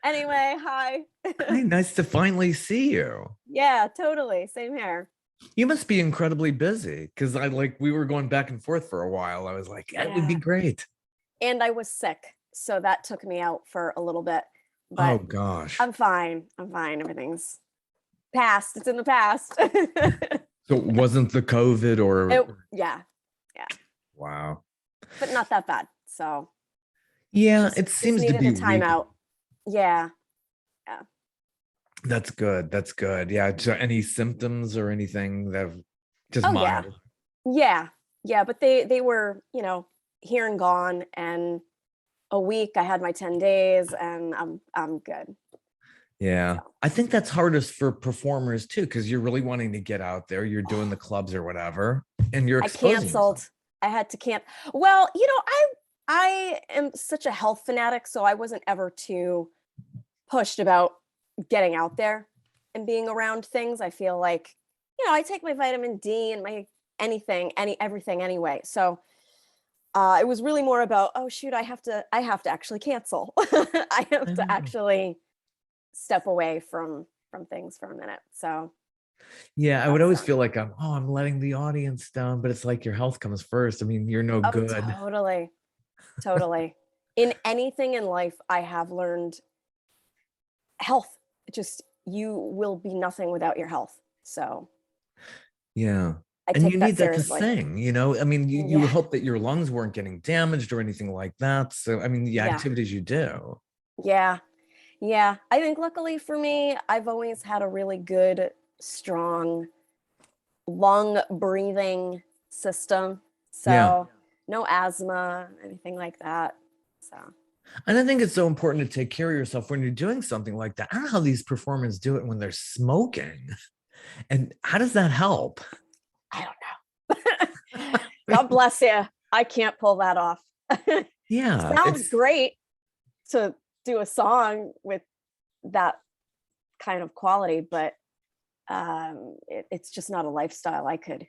Anyway, hi. Hi, nice to finally see you. Yeah, totally. Same here. You must be incredibly busy because we were going back and forth for a while. I was like, that would be Yeah. great. And I was sick, so that took me out for a little bit. Oh But gosh. I'm fine. I'm fine. Everything's past. It's in the past. So it wasn't the COVID or Yeah, yeah, wow. but not that bad. So Yeah, just it just seems to needed be a timeout. weakening. Yeah, yeah. That's good. That's good. Yeah. So any symptoms or anything that just Oh yeah, mild? yeah, yeah. But they were here and gone, and a week. I had my 10 days, and I'm good. Yeah. So I think that's hardest for performers too, because you're really wanting to get out there. You're doing the clubs or whatever, and you're I exposing yourself. canceled. I had to Well, I am such a health fanatic, so I wasn't ever too pushed about getting out there and being around things. I feel like, I take my vitamin D and my everything anyway. So it was really more about, oh shoot, I have to actually cancel. I have I to know. actually step away from things for a minute. So Yeah, I would that's always feel like I'm letting the audience down, but it's like your health comes first. I mean, you're no oh, good. totally. Totally. In anything in life, I have learned health. Just you will be nothing without your health. So Yeah. I And you take that need that to seriously. sing. I mean, you Yeah. hope that your lungs weren't getting damaged or anything like that. So, I mean, the Yeah. activities you do. Yeah. Yeah. I think luckily for me, I've always had a really good, strong lung breathing system. Yeah. So no asthma, anything like that. So And I think it's so important to take care of yourself when you're doing something like that. I don't know how these performers do it when they're smoking. And how does that help? I don't know. God bless you. I can't pull that off. Yeah, Sounds it's great to do a song with that kind of quality, but it's just not a lifestyle I could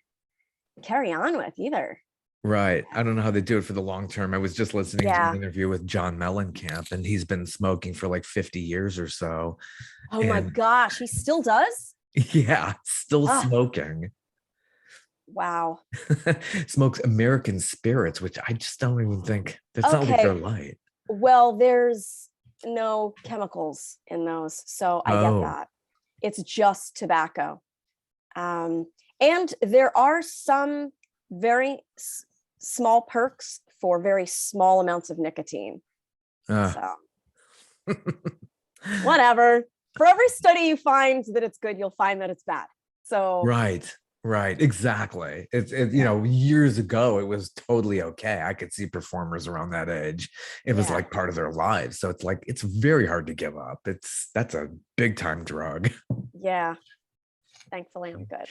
carry on with either. right. I don't know how they do it for the long term. I was just listening to an Yeah. interview with John Mellencamp, and he's been smoking for like 50 years or so. Oh my And gosh, he still does? yeah, still Oh, smoking. wow. Smokes American spirits, which I just don't even think that's not like Okay. they're light. Well, there's no chemicals in those, so I get Oh, that. It's just tobacco. Um, and there are some very small perks for very small amounts of nicotine. uh, So whatever. For every study you find that it's good, you'll find that it's bad. So right, right, exactly. yeah, Years ago, it was totally okay. I could see performers around that age. It was yeah, like part of their lives. So it's like it's very hard to give up. That's a big time drug. yeah. Thankfully, I'm good.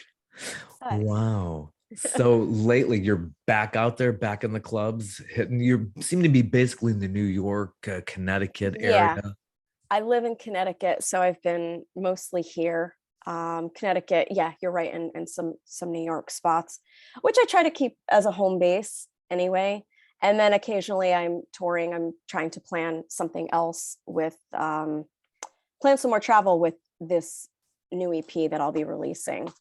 But Wow. So lately, you're back out there, back in the clubs, hitting. You seem to be basically in the New York, Connecticut yeah, area. I live in Connecticut, so I've been mostly here. Connecticut, yeah, you're right, and some New York spots, which I try to keep as a home base anyway. And then occasionally I'm touring. I'm trying to plan something else with plan some more travel with this new EP that I'll be releasing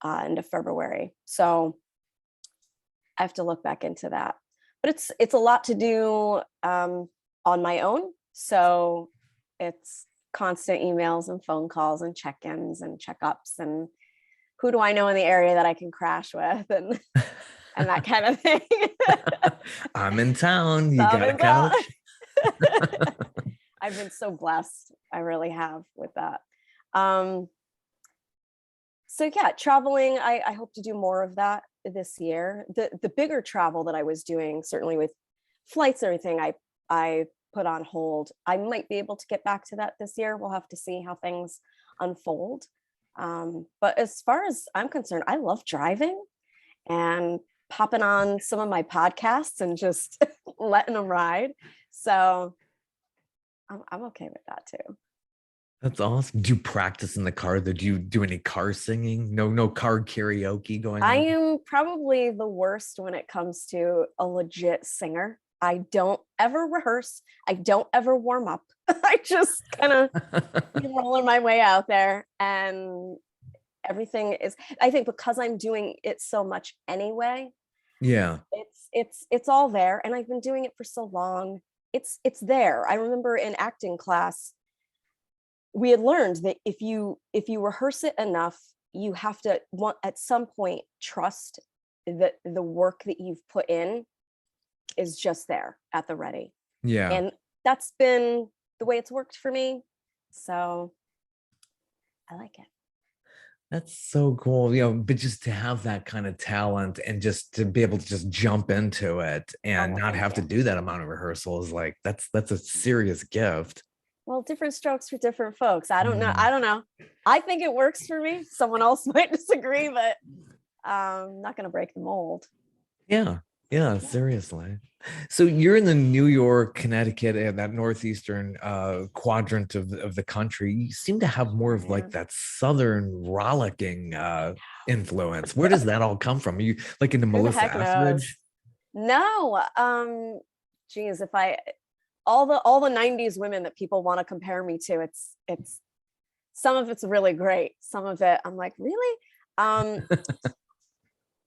end of February. So I have to look back into that. But it's a lot to do on my own. So it's constant emails and phone calls and check-ins and checkups and who do I know in the area that I can crash with and that kind of thing. I'm in town. You Some got a is out. couch? I've been so blessed. I really have with that. Um, so yeah, traveling, I hope to do more of that this year. The bigger travel that I was doing, certainly with flights and everything, I put on hold. I might be able to get back to that this year. We'll have to see how things unfold. But as far as I'm concerned, I love driving and popping on some of my podcasts and just letting them ride. So I'm okay with that too. That's awesome. Do you practice in the car? Do you do any car singing? No car karaoke going I on? am probably the worst when it comes to a legit singer. I don't ever rehearse. I don't ever warm up. I just kind of rolling my way out there, and everything is, I think because I'm doing it so much anyway, Yeah. it's all there, and I've been doing it for so long. It's there. I remember in acting class, we had learned that if you rehearse it enough, you have to want at some point trust that the work that you've put in is just there at the ready. Yeah. And that's been the way it's worked for me. So I like it. That's so cool. But just to have that kind of talent and just to be able to just jump into it and Oh, not thank have to you. do that amount of rehearsal is like that's a serious gift. Well, different strokes for different folks. I don't know. Mm. I don't know. I think it works for me. Someone else might disagree, but not going to break the mold. Yeah. Yeah, seriously. So you're in the New York, Connecticut, and that northeastern quadrant of the country. You seem to have more of like Man. that southern rollicking influence. Where does that all come from? Are you like into Who the Melissa heck knows? Etheridge? No. Geez, if I all the 90s women that people want to compare me to, it's some of it's really great. Some of it I'm like, really? Um,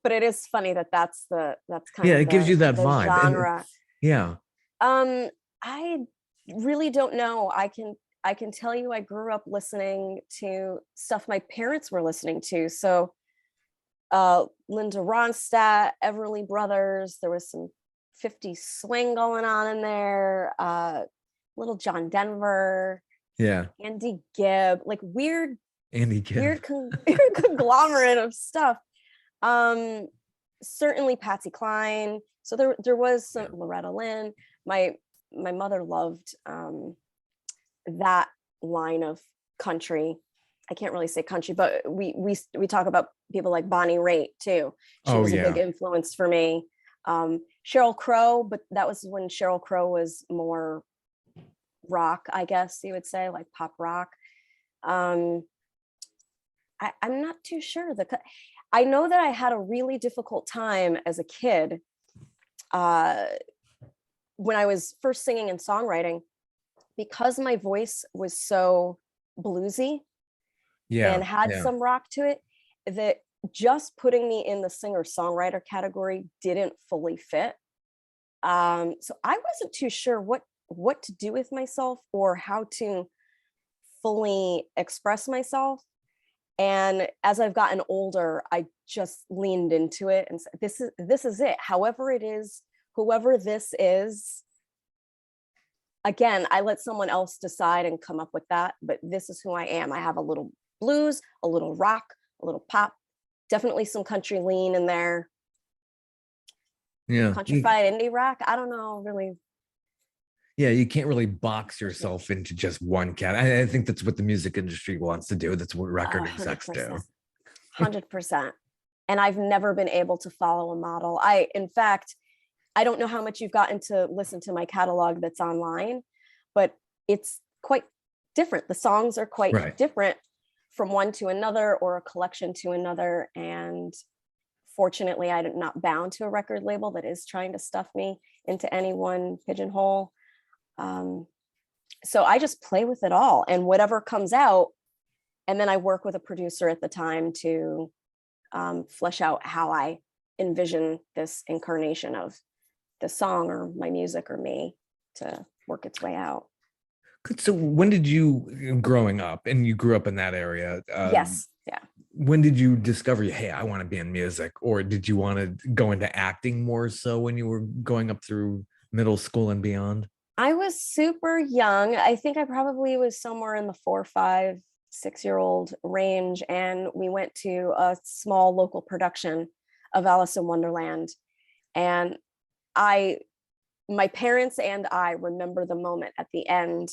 but it is funny that that's kind Yeah, of it gives you that the vibe. And genre. yeah. I really don't know. I can tell you I grew up listening to stuff my parents were listening to. So Linda Ronstadt, Everly Brothers, there was some 50s swing going on in there, little John Denver, Yeah. Andy Gibb, like weird, Andy Gibb. weird conglomerate of stuff. Um, Certainly Patsy Cline. So there was some Loretta Lynn. My mother loved that line of country. I can't really say country, but we talk about people like Bonnie Raitt too. She Oh was a big yeah. influence for me. Sheryl Crow, but that was when Sheryl Crow was more rock, I guess you would say, like pop rock. Um, I'm not too sure. I know that I had a really difficult time as a kid uh, when I was first singing and songwriting, because my voice was so bluesy Yeah. and had Yeah. some rock to it, that just putting me in the singer-songwriter category didn't fully fit. So I wasn't too sure what to do with myself or how to fully express myself. And as I've gotten older, I just leaned into it and said, this is it. However it is, whoever this is, again, I let someone else decide and come up with that, but this is who I am. I have a little blues, a little rock, a little pop, definitely some country lean in there, Yeah. countrified indie rock. I don't know, really. Yeah, you can't really box yourself into just one cat. I think that's what the music industry wants to do. That's what record execs do. 100%, 100%. And I've never been able to follow a model. In fact, I don't know how much you've gotten to listen to my catalog that's online, but it's quite different. The songs are quite Right. different from one to another or a collection to another. And fortunately, I'm not bound to a record label that is trying to stuff me into any one pigeonhole. So I just play with it all and whatever comes out. And then I work with a producer at the time to flesh out how I envision this incarnation of the song or my music or me to work its way out. So when did you, growing up, and you grew up in that area? Yes. Yeah. When did you discover, hey, I want to be in music? Or did you want to go into acting more so when you were going up through middle school and beyond? I was super young. I think I probably was somewhere in the 4, 5, 6-year-old range. And we went to a small local production of Alice in Wonderland. And my parents and I remember the moment at the end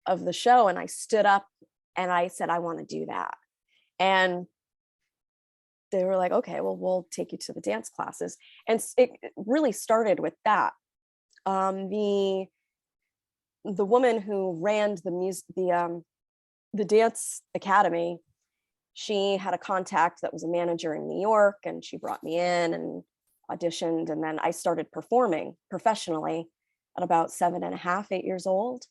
of the show. And I stood up and I said, I want to do that. And they were like, okay, well, we'll take you to the dance classes. And it really started with that. The woman who ran the dance academy, she had a contact that was a manager in New York, and she brought me in and auditioned. And then I started performing professionally at about 7.5, 8 years old.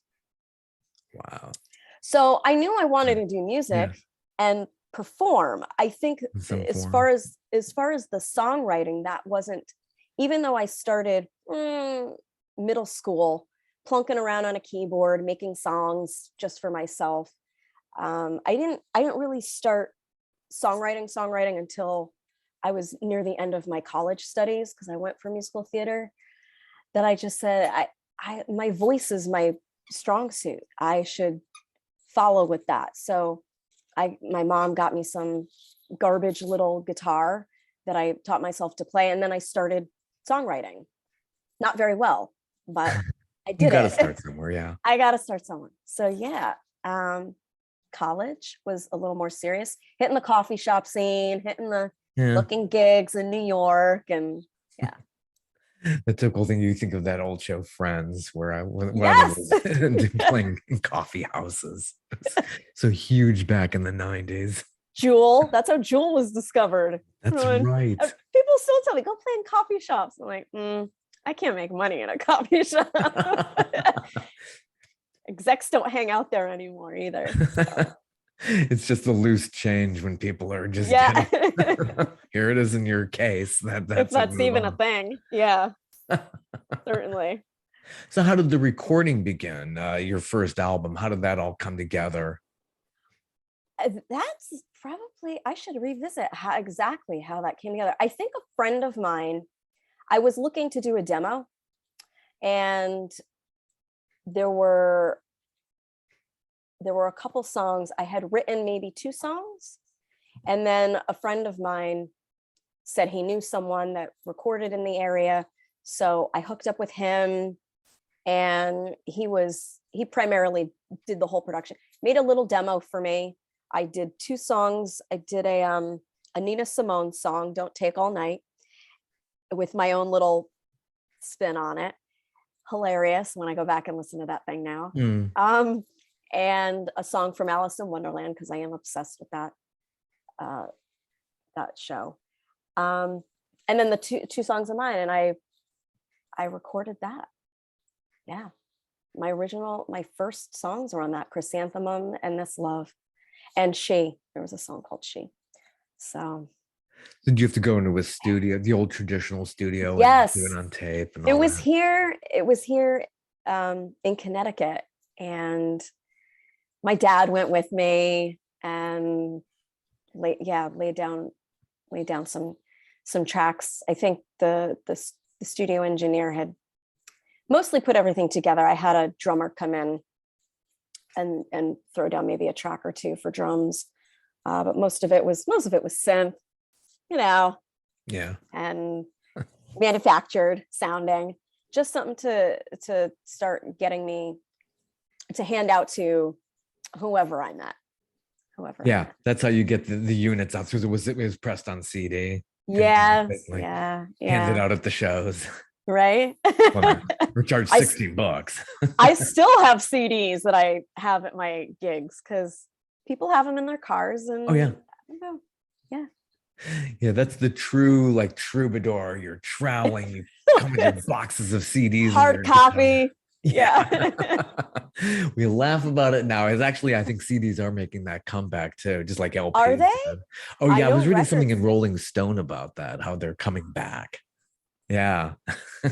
Wow. So I knew I wanted to do music Yes. and perform. I think In some as form. far as the songwriting, that wasn't, even though I started middle school plunking around on a keyboard making songs just for myself. I didn't really start songwriting until I was near the end of my college studies, because I went for musical theater. That I just said, my voice is my strong suit. I should follow with that. So my mom got me some garbage little guitar that I taught myself to play, and then I started songwriting. Not very well, but I You did got to it. start somewhere. Yeah. I got to start somewhere. So yeah, college was a little more serious. Hitting the coffee shop scene, hitting the Yeah. booking gigs in New York, and yeah. The typical thing, you think of that old show Friends, where one of them Yes. was playing in coffee houses. So huge back in the 90s. Jewel. That's how Jewel was discovered. That's Everyone, right. people still tell me, go play in coffee shops. I'm like, I can't make money in a coffee shop. Execs don't hang out there anymore either. So. It's just a loose change when people are just Yeah. getting here it is in your case. If That's it, that's move even a on. thing. Yeah, certainly. So how did the recording begin? Your first album, how did that all come together? That's probably, I should revisit exactly how that came together. I think a friend of mine, I was looking to do a demo, and there were a couple songs. I had written maybe 2 songs, and then a friend of mine said he knew someone that recorded in the area. So I hooked up with him, and he primarily did the whole production, made a little demo for me. I did 2 songs. I did a Nina Simone song, Don't Take All Night, with my own little spin on it. Hilarious when I go back and listen to that thing now. And a song from Alice in Wonderland, because I am obsessed with that show. And then the two songs of mine, and I recorded that. Yeah. My first songs were on that, Chrysanthemum and This Love. And She. There was a song called She. So Did you have to go into a studio, the old traditional studio, and do it yes, on tape and it all was that? here. It was here in Connecticut, and my dad went with me and laid down some tracks. I think the studio engineer had mostly put everything together. I had a drummer come in and throw down maybe a track or 2 for drums, but most of it was synth, Yeah. and manufactured sounding. Just something to start getting me to hand out to whoever I met. Yeah, that's how you get the units out, because it was pressed on CD. Yes, Like yeah, handed yeah. out at the shows. Right. Well, we're charged I $16. I still have CDs that I have at my gigs, because people have them in their cars, and Oh yeah. Yeah. Yeah, that's the true like troubadour. You're troweling, you come with your boxes of CDs and Hard your guitar. copy. Yeah. We laugh about it now. It's actually, I think CDs are making that comeback too, just like Are LPs they? did. Oh I yeah, I know was reading something records. in Rolling Stone about that, how they're coming back. Yeah.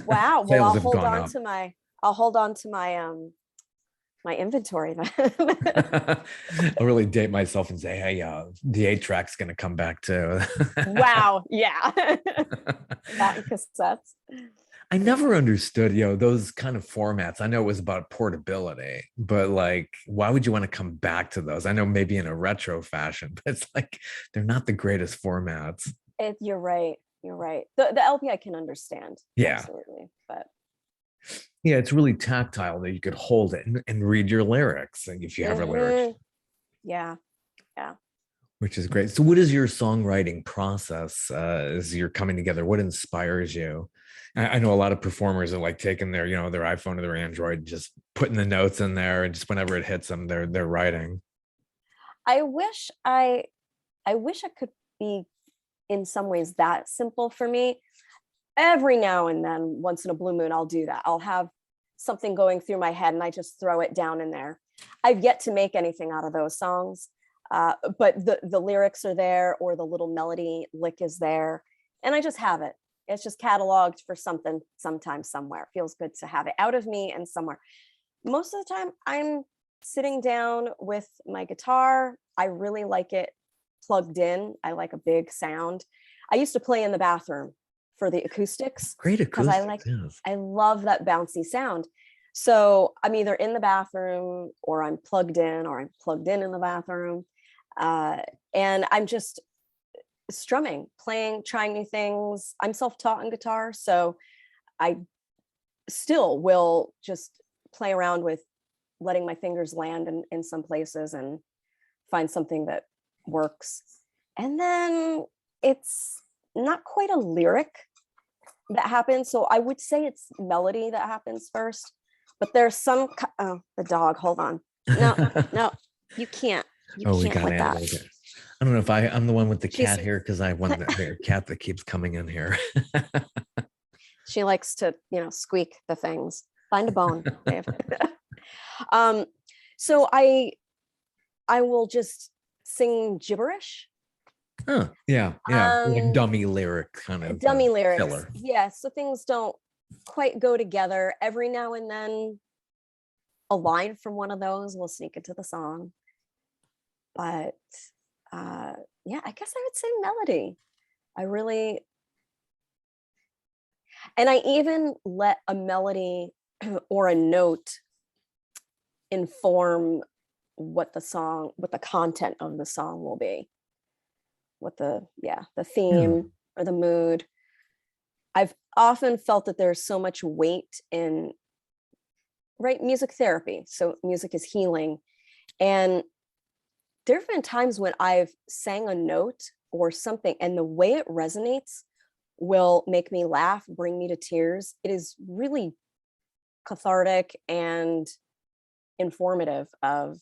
Wow. Well, Sales have gone up. I'll hold on to my inventory then. I'll really date myself and say, hey, the 8-track's gonna come back too. Wow. Yeah. That and cassettes. I never understood, those kind of formats. I know it was about portability, but like, why would you want to come back to those? I know maybe in a retro fashion, but it's like they're not the greatest formats. You're right. You're right. The LP I can understand. Yeah. Absolutely. But Yeah, it's really tactile that you could hold it and read your lyrics, and if you have a lyric, yeah. Yeah. which is great. So what is your songwriting process as you're coming together? What inspires you? I know a lot of performers are like taking their, their iPhone or their Android, just putting the notes in there, and just whenever it hits them, they're writing. I wish I could be in some ways that simple for me. Every now and then, once in a blue moon, I'll do that. I'll have something going through my head and I just throw it down in there. I've yet to make anything out of those songs. But the lyrics are there, or the little melody lick is there, and I just have it. It's just cataloged for something, sometime, somewhere. It feels good to have it out of me and somewhere. Most of the time, I'm sitting down with my guitar. I really like it plugged in. I like a big sound. I used to play in the bathroom for the acoustics Great because acoustics. Yes. I love that bouncy sound. So I'm either in the bathroom, or I'm plugged in, or I'm plugged in the bathroom. And I'm just strumming, playing, trying new things. I'm self-taught on guitar, so I still will just play around with letting my fingers land in some places and find something that works. And then it's not quite a lyric that happens. So I would say it's melody that happens first, but there's some, oh, the dog, hold on. No, you can't. You Oh, we can't got with that. animals. I don't know if I'm the one with the She's- cat here, because I have one cat that keeps coming in here. She likes to, squeak the things. Find a bone, Dave. So I will just sing gibberish. Huh. Yeah. Like dummy lyric kind of Dummy lyrics. filler. Yeah. So things don't quite go together. Every now and then a line from one of those will sneak into the song. But yeah, I guess I would say melody. And I even let a melody or a note inform what the content of the song will be, what the theme or the mood. I've often felt that there's so much weight in music therapy. So music is healing. And there have been times when I've sang a note or something, and the way it resonates will make me laugh, bring me to tears. It is really cathartic and informative of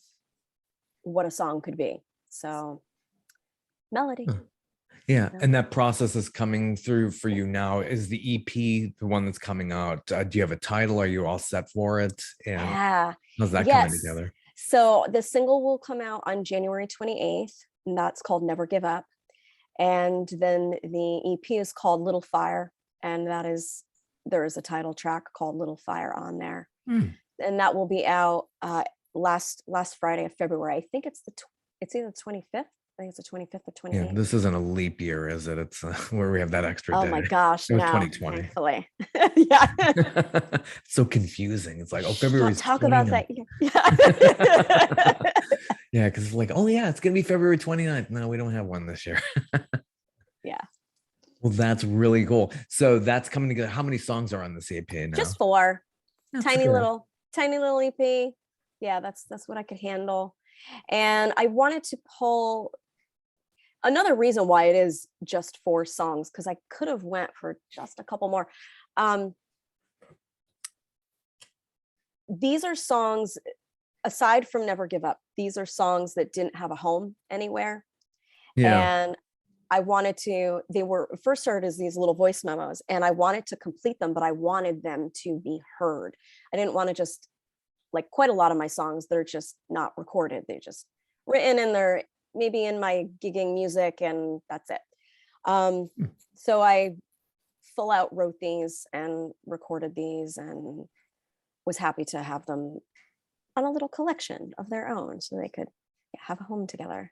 what a song could be. So melody. Yeah. And that process is coming through for you now. Is the EP the one that's coming out? Do you have a title? Are you all set for it? And Yeah. how's that coming together? So the single will come out on January 28th, and that's called Never Give Up. And then the EP is called Little Fire, and there is a title track called Little Fire on there. And that will be out last Friday of February. I think it's either the 25th. I think it's the 25th or 28th. Yeah, this isn't a leap year, is it? It's where we have that extra day. Oh my gosh, it was no, 2020. Thankfully. Yeah. It's so confusing. It's like, February. Talk about that. Yeah, because it's like, it's gonna be February 29th. No, we don't have one this year. Yeah. Well, that's really cool. So that's coming together. How many songs are on this EP now? Just 4. That's tiny good. little EP. Yeah, that's what I could handle. And I wanted to pull another reason why it is just 4 songs, because I could have went for just a couple more. These are songs, aside from Never Give Up, these are songs that didn't have a home anywhere. Yeah. And they were first started as these little voice memos, and I wanted to complete them, but I wanted them to be heard. I didn't want to just, like quite a lot of my songs, they're just not recorded. They're just written, and they're maybe in my gigging music, and that's it. So I full out wrote these and recorded these, and was happy to have them on a little collection of their own, so they could have a home together.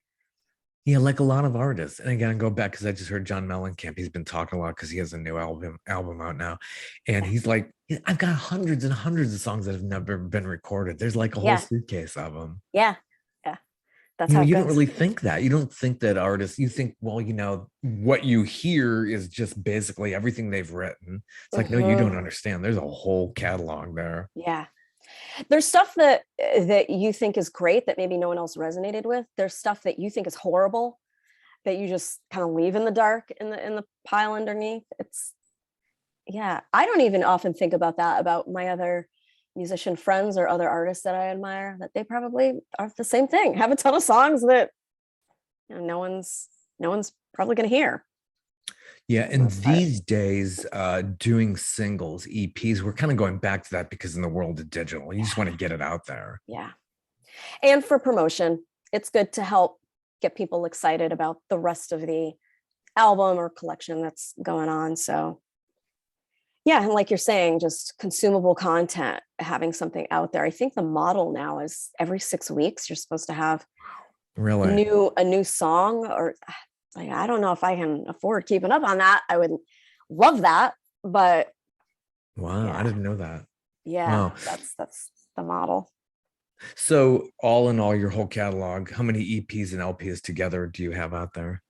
Yeah, like a lot of artists. And again, go back because I just heard John Mellencamp. He's been talking a lot because he has a new album out now. And he's like, I've got hundreds and hundreds of songs that have never been recorded. There's like a whole suitcase of them. Yeah. That's how you it don't goes. really think that. You don't think that artists, you think, well, what you hear is just basically everything they've written. It's like, no, you don't understand. There's a whole catalog there. Yeah. There's stuff that you think is great that maybe no one else resonated with. There's stuff that you think is horrible that you just kind of leave in the dark in the pile underneath. I don't even often think about that about my other musician friends or other artists that I admire, that they probably are the same thing, have a ton of songs that no one's probably going to hear. Yeah, and these days, doing singles, EPs, we're kind of going back to that because in the world of digital, you just want to get it out there. Yeah. And for promotion, it's good to help get people excited about the rest of the album or collection that's going on. So yeah, and like you're saying, just consumable content, having something out there. I think the model now is every 6 weeks you're supposed to have Really? a new song, or like, I don't know if I can afford keeping up on that. I would love that, but Wow, I yeah, didn't know that. yeah, Wow. that's the model. So all in all, your whole catalog, how many EPs and LPs together do you have out there?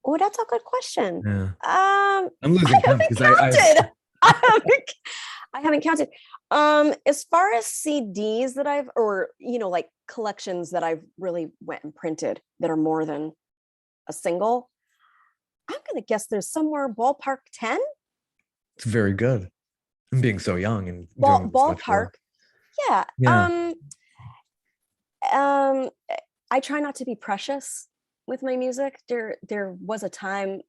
Oh, that's a good question. Yeah. I'm I losing count haven't because counted. I haven't counted. As far as CDs that I've, or like collections that I've really went and printed that are more than a single, I'm gonna guess there's somewhere ballpark 10. it's very good. And being so young and doing this much Ballpark. work. Yeah. Yeah. Um, I try not to be precious with my music. There was a time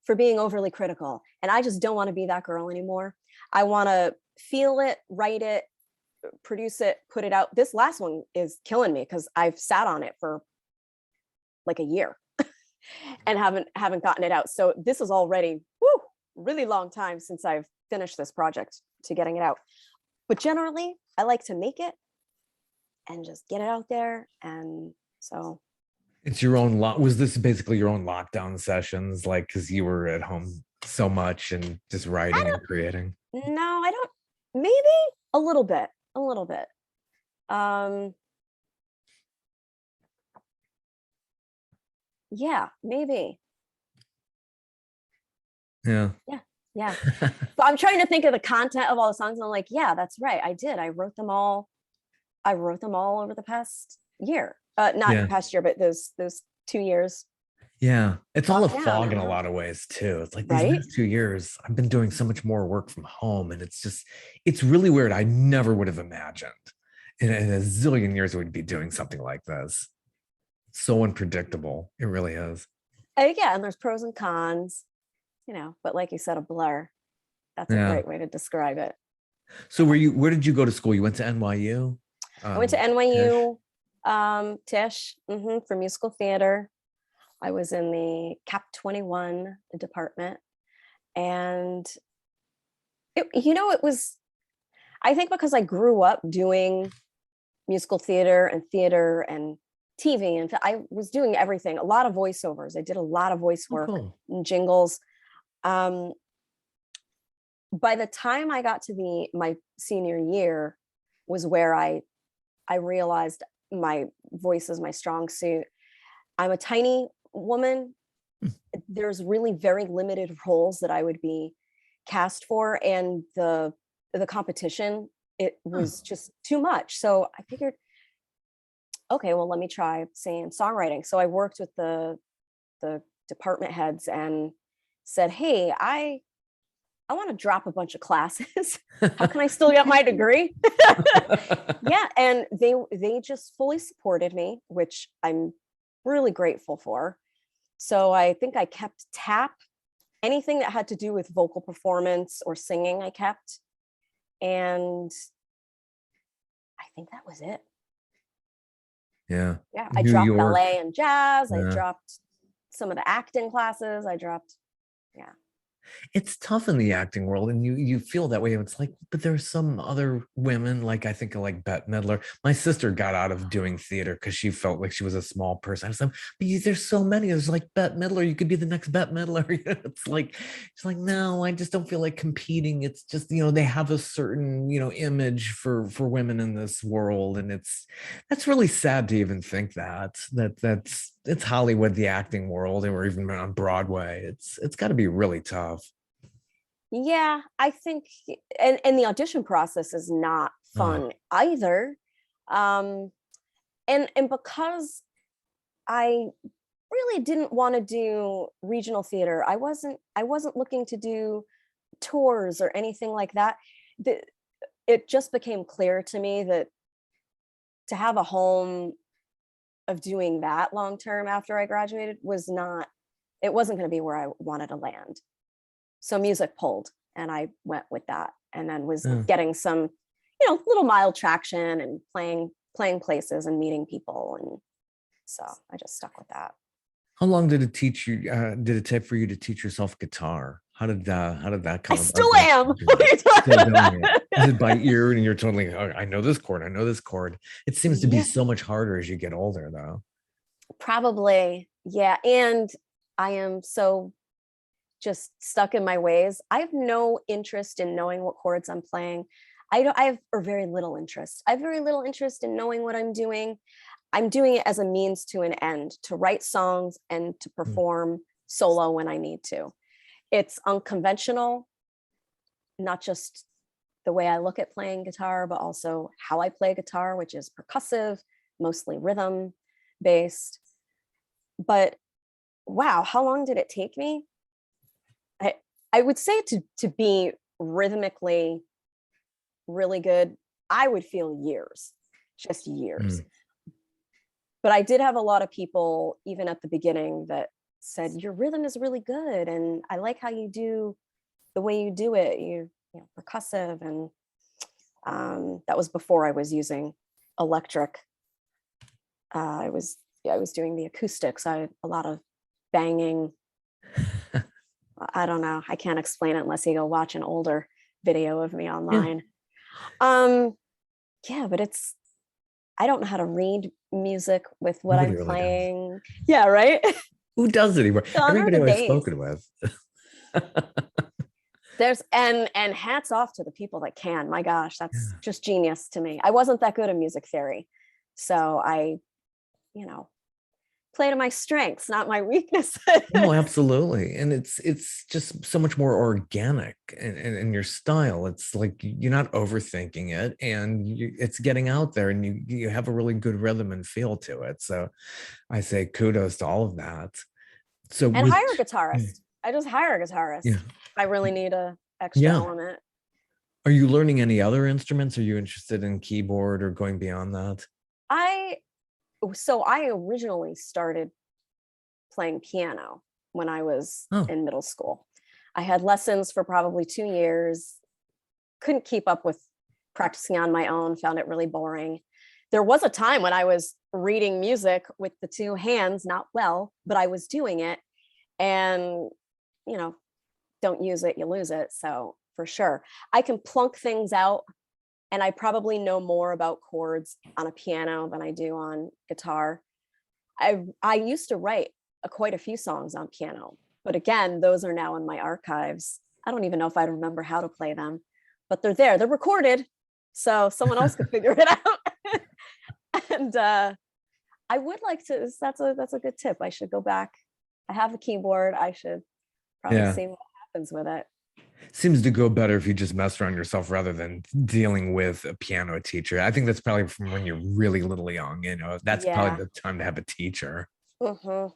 for being overly critical, and I just don't want to be that girl anymore. I want to feel it, write it, produce it, put it out. This last one is killing me because I've sat on it for like a year and haven't gotten it out. So this is already really long time since I've finished this project to getting it out. But generally, I like to make it and just get it out there. And so It's your own lot. Was this basically your own lockdown sessions? Like, because you were at home so much and just I writing and don't creating? no, I don't, maybe a little bit, a little bit. Um, yeah, maybe. Yeah. Yeah, yeah. So I'm trying to think of the content of all the songs, and I'm like, yeah, that's right. I did. I wrote them all. I wrote them all over the past year. Not Yeah. past year, but those 2 years Yeah. It's all a lockdown, fog in a lot of ways too. It's like these right? next 2 years, I've been doing so much more work from home. And it's just, it's really weird. I never would have imagined in a zillion years we'd be doing something like this. So unpredictable. It really is. Yeah, and there's pros and cons, but like you said, a blur. That's a Yeah. great way to describe it. So where did you go to school? You went to NYU? I went to Tish? NYU, Tisch, for musical theater. I was in the Cap 21 department, and it was, I think because I grew up doing musical theater and TV, and I was doing everything, a lot of voiceovers. I did a lot of voice Oh, work cool. and jingles. Um, by the time I got to my senior year was where I realized my voice is my strong suit. I'm a tiny woman. Hmm. There's really very limited roles that I would be cast for, and the competition, it Huh. was just too much. So I figured, okay, well, let me try singing songwriting. So I worked with the department heads and said, hey, I want to drop a bunch of classes. How can I still get my degree? Yeah, and they just fully supported me, which I'm really grateful for. So I think I kept tap. Anything that had to do with vocal performance or singing, I kept. And I think that was it. Yeah. Yeah, I New dropped York. ballet and jazz. I Yeah. dropped some of the acting classes. Yeah. It's tough in the acting world, and you feel that way. It's like, but there's some other women, like I think of like Bette Midler. My sister got out of doing theater because she felt like she was a small person. I was like, but there's so many. There's like Bette Midler. You could be the next Bette Midler. It's like, no, I just don't feel like competing. It's just, they have a certain, image for women in this world, and that's really sad to even think that's it's Hollywood, the acting world, or even on Broadway. It's got to be really tough. Yeah, I think, and the audition process is not Oh, fun either. Um, and because I really didn't want to do regional theater, I wasn't looking to do tours or anything like that. It just became clear to me that to have a home of doing that long term after I graduated it wasn't going to be where I wanted to land. So music pulled, and I went with that, and then was yeah. getting some, little mild traction and playing playing places and meeting people. And so I just stuck with that. How long did it teach you? Did it take for you to teach yourself guitar? How did that I come about? still am. What are you talking Still doing about? it? Is it by ear and you're totally, oh, I know this chord, I know this chord. It seems to be Yeah, so much harder as you get older, though. probably. Yeah. And I am so just stuck in my ways. I have no interest in knowing what chords I'm playing. I have or very little interest. I have very little interest in knowing what I'm doing. I'm doing it as a means to an end, to write songs and to Mm. perform solo when I need to. It's unconventional, not just the way I look at playing guitar, but also how I play guitar, which is percussive, mostly rhythm based. But wow, how long did it take me? I I would say to be rhythmically really good, I would feel years, just years. Mm. But I did have a lot of people, even at the beginning, that said, your rhythm is really good. And I like how you do the way you do it. You know, percussive. And that was before I was using electric. I was doing the acoustics. I had a lot of banging. I don't know. I can't explain it unless you go watch an older video of me Yeah. online. Yeah, but I don't know how to read music with what Nobody I'm really does. playing. Yeah, right. Who does anymore? Gone are Everybody the I've days. spoken with. There's and hats off to the people that can. My gosh, that's Yeah. just genius to me. I wasn't that good at music theory. So I, you know, play to my strengths, not my weaknesses. No, absolutely. And it's just so much more organic in your style. It's like you're not overthinking it and it's getting out there and you have a really good rhythm and feel to it. So I say kudos to all of that. So And with hire a guitarist. I just hire a yeah, guitarist. I really need a extra yeah. element. Are you learning any other instruments? Are you interested in keyboard or going beyond that? I so I originally started playing piano when I was Oh, in middle school. I had lessons for probably 2 years, couldn't keep up with practicing on my own, found it really boring. There was a time when I was reading music with the two hands, not well, but I was doing it. And, you know, don't use it, you lose it. So for sure, I can plunk things out. And I probably know more about chords on a piano than I do on guitar. I used to write quite a few songs on piano, but again, those are now in my archives. I don't even know if I remember how to play them, but they're there. They're recorded, so someone else could figure it out. And I would like to. That's a good tip. I should go back. I have a keyboard. I should probably yeah. see what happens with it. Seems to go better if you just mess around yourself rather than dealing with a piano teacher. I think that's probably from when you're really little young, that's probably Yeah. the time to have a teacher. Mm-hmm.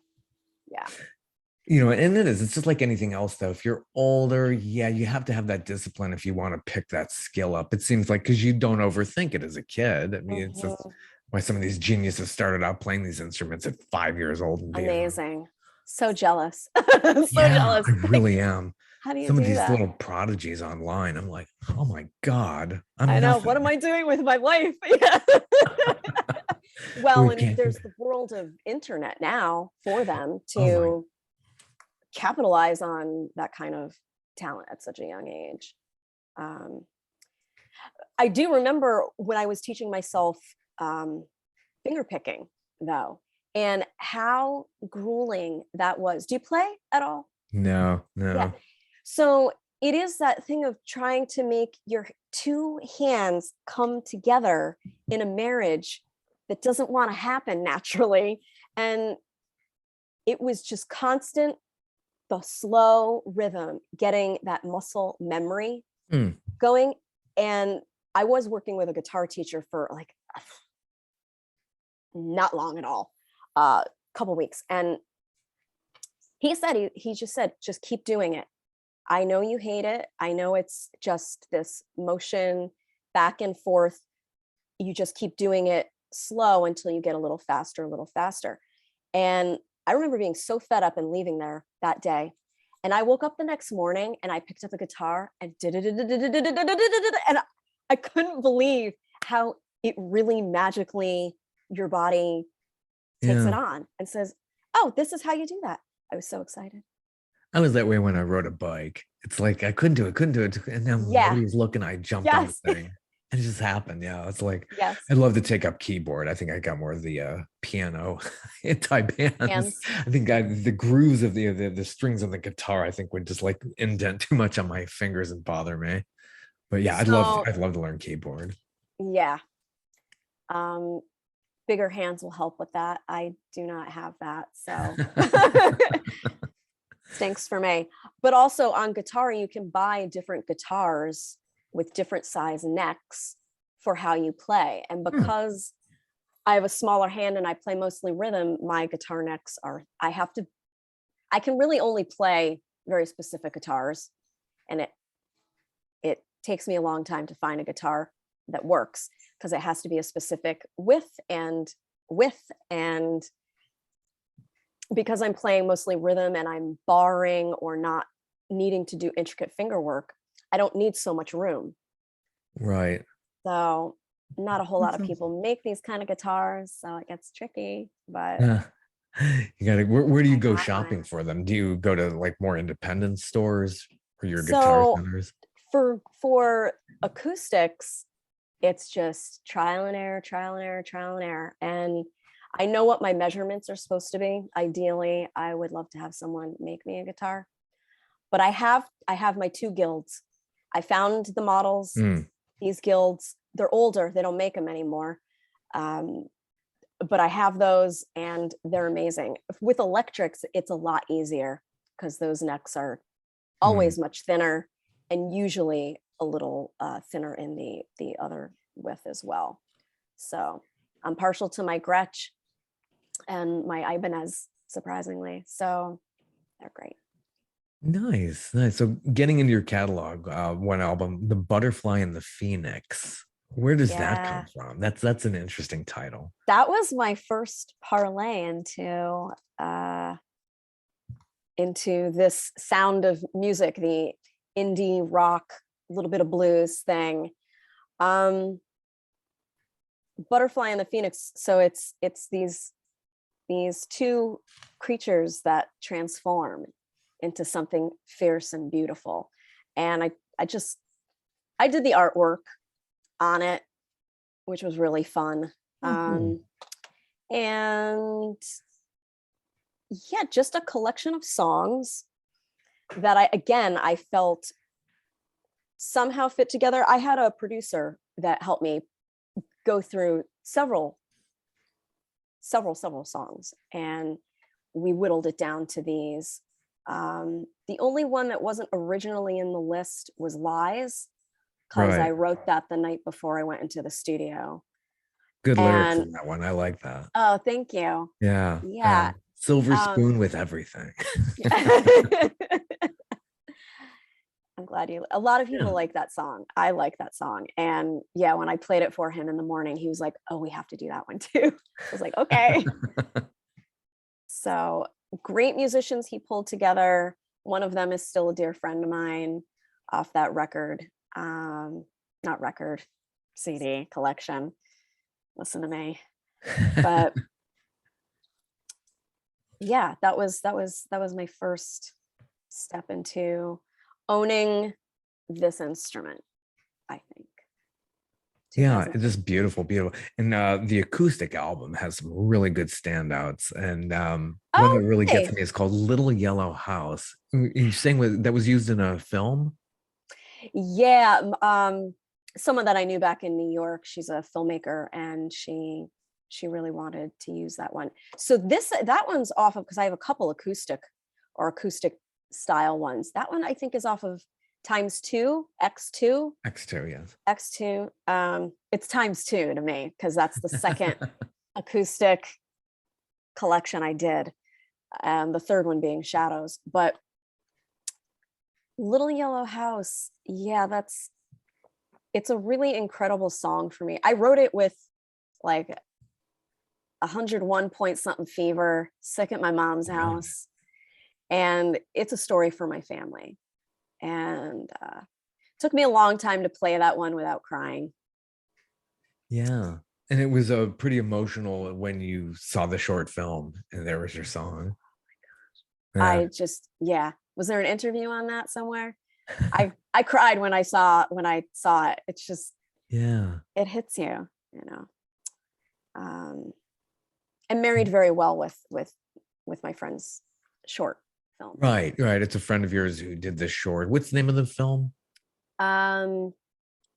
Yeah. And it's just like anything else though. If you're older, yeah, you have to have that discipline if you want to pick that skill up. It seems like because you don't overthink it as a kid. I mean, it's just Mm-hmm. why some of these geniuses started out playing these instruments at 5 years old and being Amazing. So jealous. So yeah, jealous. I Like, really am. how do you Some of do these that? little prodigies online, I'm like, oh my God, I'm I know. What am nothing. I doing with my life? Yeah. Well, We and can't do there's that. the world of internet now for them Oh my, to capitalize on that kind of talent at such a young age. Um, I do remember when I was teaching myself finger picking, though, and how grueling that was. Do you play at all? no, Yeah. no. So it is that thing of trying to make your two hands come together in a marriage that doesn't want to happen naturally. And it was just constant, the slow rhythm, getting that muscle memory Hmm. going. And I was working with a guitar teacher for like not long at all, a couple weeks. And he just said, just keep doing it. I know you hate it. I know it's just this motion back and forth. You just keep doing it slow until you get a little faster, a little faster. And I remember being so fed up and leaving there that day. And I woke up the next morning and I picked up a guitar and did it. And I couldn't believe how it really magically, your body takes it Yeah. on and says, oh, this is how you do that. I was so excited. I was that way when I rode a bike. It's like I couldn't do it. And then Yeah. nobody was looking. I jumped on the Yes. thing. And it just happened. Yeah. It's like Yes. I'd love to take up keyboard. I think I got more of the piano type hands. Hands. I think the grooves of the strings on the guitar, I think would just like indent too much on my fingers and bother me. But yeah, So I'd love to learn keyboard. yeah. Um, bigger hands will help with that. I do not have that. So stinks for me. But also on guitar, you can buy different guitars with different size necks for how you play. And Hmm. because I have a smaller hand and I play mostly rhythm, my guitar necks I can really only play very specific guitars. And it takes me a long time to find a guitar that works because it has to be a specific width and because I'm playing mostly rhythm and I'm barring or not needing to do intricate finger work, I don't need so much room. Right. So not a whole That lot of sounds people make these kind of guitars, so it gets tricky, but yeah. You gotta where do you I go got shopping mine. for them? Do you go to like more independent stores or your guitar So centers? for acoustics, it's just trial and error, trial and error, trial and error. And I know what my measurements are supposed to be. Ideally, I would love to have someone make me a guitar. But I have my two guilds. I found the models. Mm, These guilds, they're older, they don't make them anymore. Um, but I have those and they're amazing. With electrics, it's a lot easier because those necks are mm. always much thinner and usually a little thinner in the other width as well. So I'm partial to my Gretsch and my Ibanez, surprisingly. So they're great. Nice, nice. So getting into your catalog, one album, The Butterfly and the Phoenix. Where does that Yeah, come from? That's an interesting title. that was my first parlay uh, into this sound of music, the indie rock, a little bit of blues thing. Um, Butterfly and the Phoenix. So it's these two creatures that transform into something fierce and beautiful. And I did the artwork on it, which was really fun. Oh, cool. And yeah, just a collection of songs that I felt somehow fit together. I had a producer that helped me go through several songs, and we whittled it down to these. The only one that wasn't originally in the list was Lies, because I Right. wrote that the night before I went into the studio. Good lyrics And in that one. I like that. oh, thank you. Yeah. Yeah. Silver Um, spoon with everything. I'm glad a lot of people Yeah. like that song. I like that song. And yeah, when I played it for him in the morning, he was like, oh, we have to do that one too. I was like, okay. So great musicians he pulled together. One of them is still a dear friend of mine off that record. Not record, CD collection. Listen to me. But yeah, that was my first step into owning this instrument, I think. Yeah, it's 2008. just beautiful, beautiful. And the acoustic album has some really good standouts. And one that Oh, really gets nice. me is called Little Yellow House. You saying that was used in a film? Yeah, someone that I knew back in New York, she's a filmmaker, and she really wanted to use that one. So that one's off of, because I have a couple acoustic style ones. That one I think is off of times 2, X2, X2, yes. X2. It's times 2 to me because that's the second acoustic collection I did, and the third one being Shadows. But Little Yellow House, yeah, it's a really incredible song for me. I wrote it with like 101 point something fever, sick at my mom's Wow. house, and it's a story for my family. And took me a long time to play that one without crying. Yeah. And it was a pretty emotional when you saw the short film and there was your song. Yeah. I just, yeah. Was there an interview on that somewhere? I cried when I saw it. It's just, Yeah. it hits you, you know. I married very well with my friend's short film. Right, right. It's a friend of yours who did this short. What's the name of the film? Um,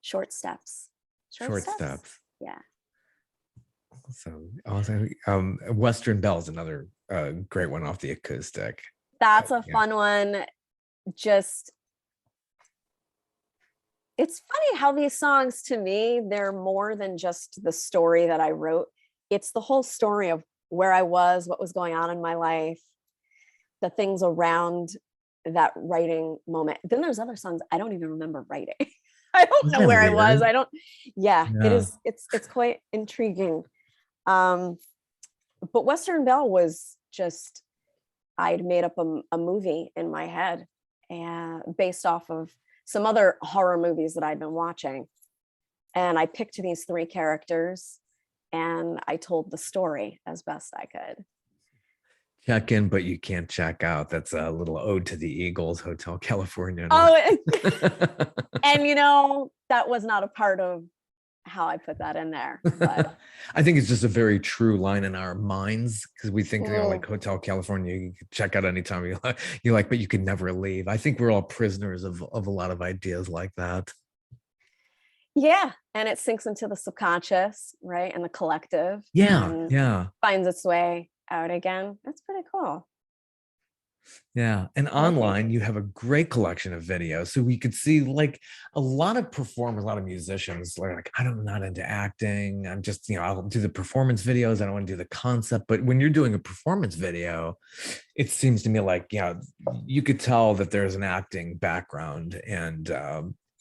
Short Steps. Short Short Steps. Steps. Yeah. So also, Western Bell's another great one off the acoustic. That's a Yeah. fun one. Just, it's funny how these songs, to me, they're more than just the story that I wrote. It's the whole story of where I was, what was going on in my life, the things around that writing moment. Then there's other songs I don't even remember writing. I don't Isn't know that where I was. weird? I don't, yeah, it Yeah. is, it's quite intriguing. Um, but Western Bell was just, I'd made up a movie in my head and based off of some other horror movies that I'd been watching. And I picked these three characters and I told the story as best I could. Check in, but you can't check out. That's a little ode to the Eagles, Hotel California. Oh, and you know, that was not a part of how I put that in there. But I think it's just a very true line in our minds because we think, like mm, Hotel California, you can check out anytime you like, but you can never leave. I think we're all prisoners of a lot of ideas like that. yeah, and it sinks into the subconscious, right? And the collective Yeah, and yeah. finds its way out again. That's pretty cool. Yeah. And I like the online, you idea. have a great collection of videos. So we could see like a lot of performers, a lot of musicians, like, I'm not into acting. I'm just, I'll do the performance videos. I don't want to do the concept. But when you're doing a performance video, it seems to me like, you could tell that there's an acting background. And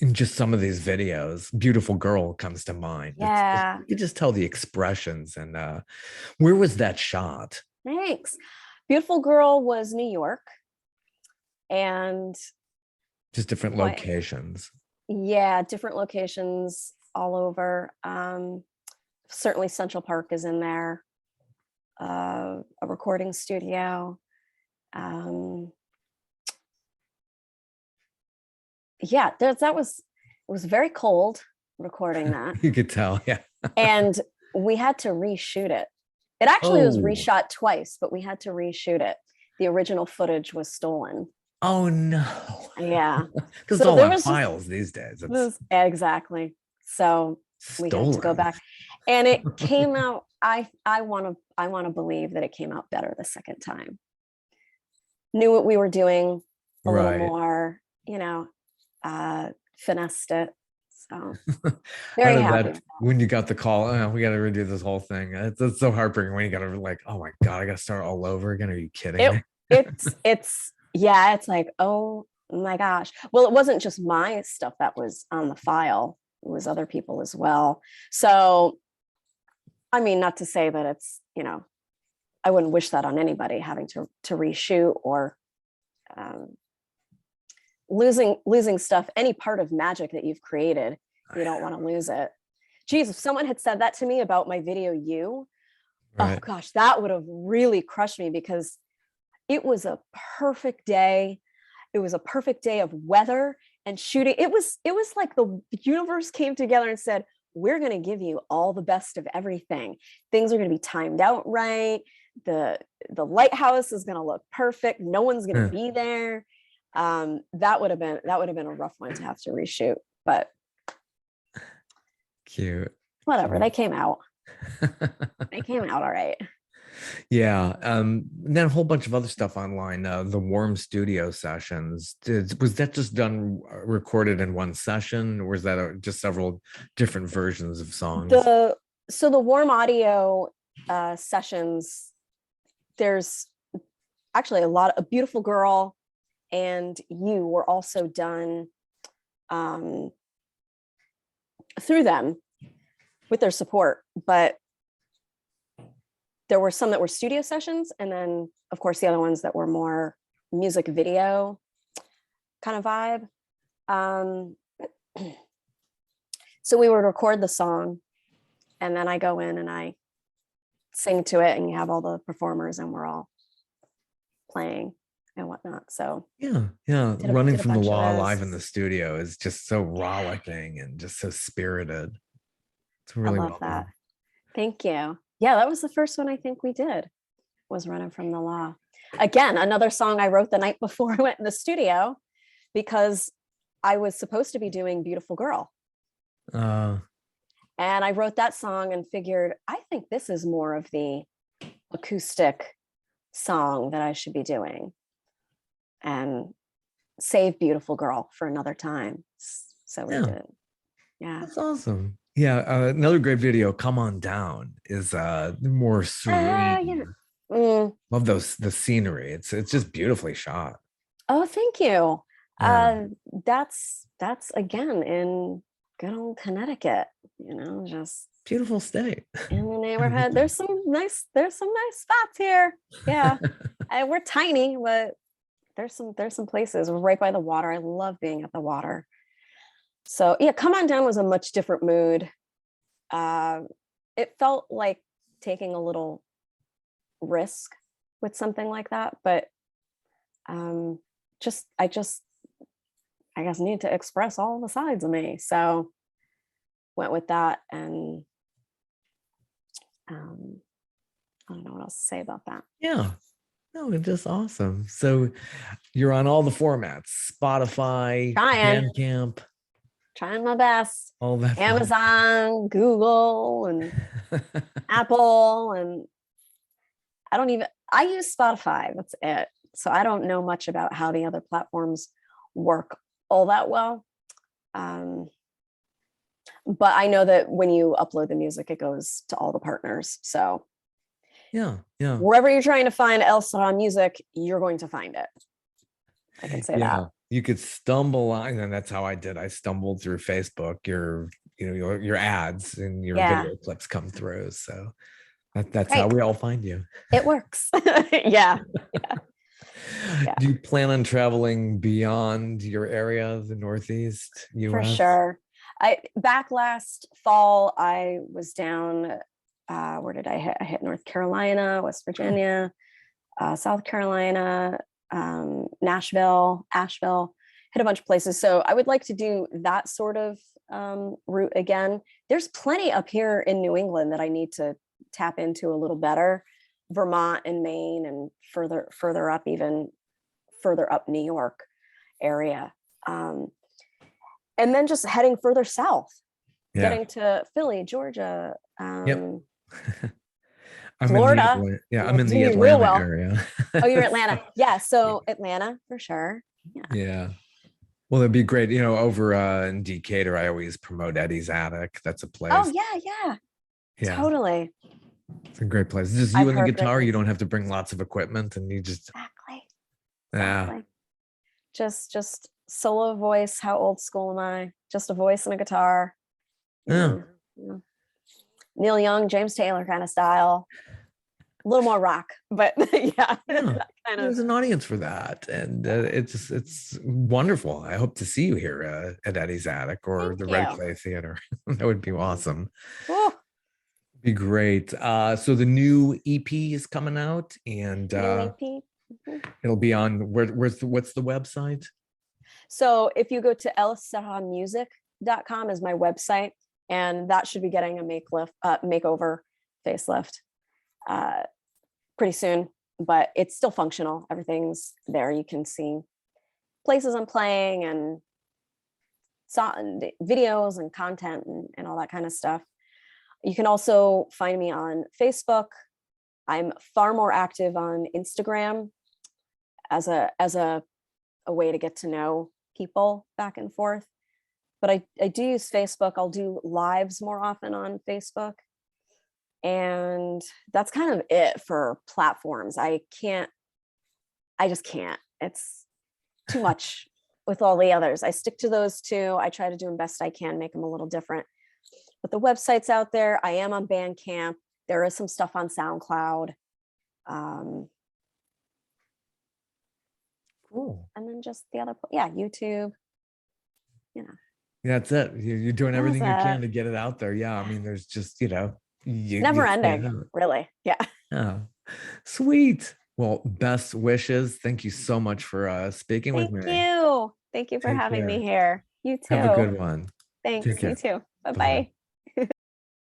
in just some of these videos, Beautiful Girl comes to mind. Yeah, You could just tell the expressions. And where was that shot? thanks. Beautiful Girl was New York. And Just different quite, locations. yeah, different locations all over. Certainly Central Park is in there, a recording studio. Yeah, that was, it was very cold recording that. You could tell, yeah. And we had to reshoot it. It actually was Oh, reshot twice, but we had to reshoot it. The original footage was stolen. oh no. Yeah. Because it's So all there on was just files these days. It's this, exactly. So we had to go stolen. back. And it came out, I want to believe that it came out better the second time. Knew what we were doing a little Right. more, you know, finessed it. So How very did happy that with that. when you got the call? Oh, we got to redo this whole thing. It's so heartbreaking when you got to like, oh my God, I got to start all over again. Are you kidding It me? it's yeah, it's like, oh my gosh. Well, it wasn't just my stuff that was on the file. It was other people as well. So I mean, not to say that it's, I wouldn't wish that on anybody having to reshoot or um, losing stuff, any part of magic that you've created. You don't want to lose it. Geez, if someone had said that to me about my video, oh Right. gosh, that would have really crushed me because it was a perfect day. It was a perfect day of weather and shooting. It was like the universe came together and said, we're going to give you all the best of everything. Things are going to be timed out right. The lighthouse is going to look perfect. No one's going to be there. That would have been a rough one to have to reshoot, but Cute. whatever. Cute. They came out. They came out all right. Yeah. And then a whole bunch of other stuff online. The Warm Studio sessions. Was that just done recorded in one session, or was that just several different versions of songs? The warm audio sessions, there's actually a Beautiful Girl and You were also done through them with their support, but there were some that were studio sessions, and then of course the other ones that were more music video kind of vibe. So we would record the song and then I go in and I sing to it, and you have all the performers and we're all playing and whatnot. So Yeah, yeah. did a, Running did a from the bunch of Law live in those. the studio is just so Yeah, rollicking and just so spirited. It's I really love well that. done. Thank you. Yeah, that was the first one I think we did, was Running from the Law. Again, another song I wrote the night before I went in the studio, because I was supposed to be doing Beautiful Girl. Uh, And I wrote that song and figured, I think this is more of the acoustic song that I should be doing, and save Beautiful Girl for another time. So we yeah, did. Yeah. that's awesome. Yeah, another great video, Come On Down, is more Yeah. serene. Mm. Love the scenery. It's just beautifully shot. Oh, thank you. Yeah, Uh, that's again in good old Connecticut, just beautiful state. in the neighborhood. There's some nice spots here. Yeah. And we're tiny, but there's some places. We're right by the water. I love being at the water. So yeah, Come On Down was a much different mood. Uh, it felt like taking a little risk with something like that, but um, I guess need to express all the sides of me. So went with that, and I don't know what else to say about that. Yeah. No, it's just awesome. So you're on all the formats, Spotify, Trying, Bandcamp, trying my best. all that fun. Amazon, Google, and Apple, and I use Spotify. That's it. So I don't know much about how the other platforms work all that well. Um, but I know that when you upload the music, it goes to all the partners. So Yeah, yeah. wherever you're trying to find Elle Sera music, you're going to find it. I can say that. Yeah. You could stumble on, and that's how I did. I stumbled through Facebook, your ads and your Yeah, video clips come through. So that's how great. we all find you. It works. Yeah, yeah, Do you plan on traveling beyond your area, the Northeast for US? sure. Back last fall, I was down. Where did I hit? I hit North Carolina, West Oh, Virginia, South Carolina, Nashville, Asheville, hit a bunch of places. So I would like to do that sort of route again. There's plenty up here in New England that I need to tap into a little better. Vermont and Maine, and further up, even further up New York area. And then just heading further south, yeah. getting to Philly, Georgia, Yep. I'm in the Florida. Atlanta, yeah, I'm We'll in do the you real Atlanta well. area. Oh, you're Atlanta. Yeah. So Atlanta for sure. Yeah. Yeah. Well, it'd be great. Over in Decatur, I always promote Eddie's Attic. That's a Oh place. yeah, yeah. Yeah, Totally. it's a great place. It's just you I've and the heard great guitar. You things. don't have to bring lots of equipment, and you just, Exactly. yeah, Exactly. Just solo voice. How old school am I? Just a voice and a guitar. You yeah. know, you know. Neil Young, James Taylor kind of style. A little more rock, but yeah, Yeah, that kind of. there's an audience for that, and it's wonderful. I hope to see you here at Eddie's Attic or Thank the Red you. Clay Theater. That would be awesome. Ooh, Be great. So the new EP is coming out, and new EP. Mhm. it'll be on what's the website? So if you go to ellseramusic.com is my website, and that should be getting a makeover, facelift pretty soon, but it's still functional. Everything's there. You can see places I'm playing, and videos and content, and all that kind of stuff. You can also find me on Facebook. I'm far more active on Instagram as a way to get to know people back and forth. But I do use Facebook. I'll do lives more often on Facebook. And that's kind of it for platforms. I just can't. It's too much with all the others. I stick to those two. I try to do them best I can, make them a little different. But the website's out there. I am on Bandcamp. There is some stuff on SoundCloud. Cool. And then just the other, yeah, YouTube, you know. That's it. You're doing That was everything you it. can to get it out there. Yeah. I mean, there's just, Never you ending, can't. really. Yeah. Yeah. Sweet. Well, best wishes. Thank you so much for speaking with Thank me. you. Thank you for Take having me care. here. You Have a too. good one. Take Thanks. You care. too. Bye Bye bye. bye.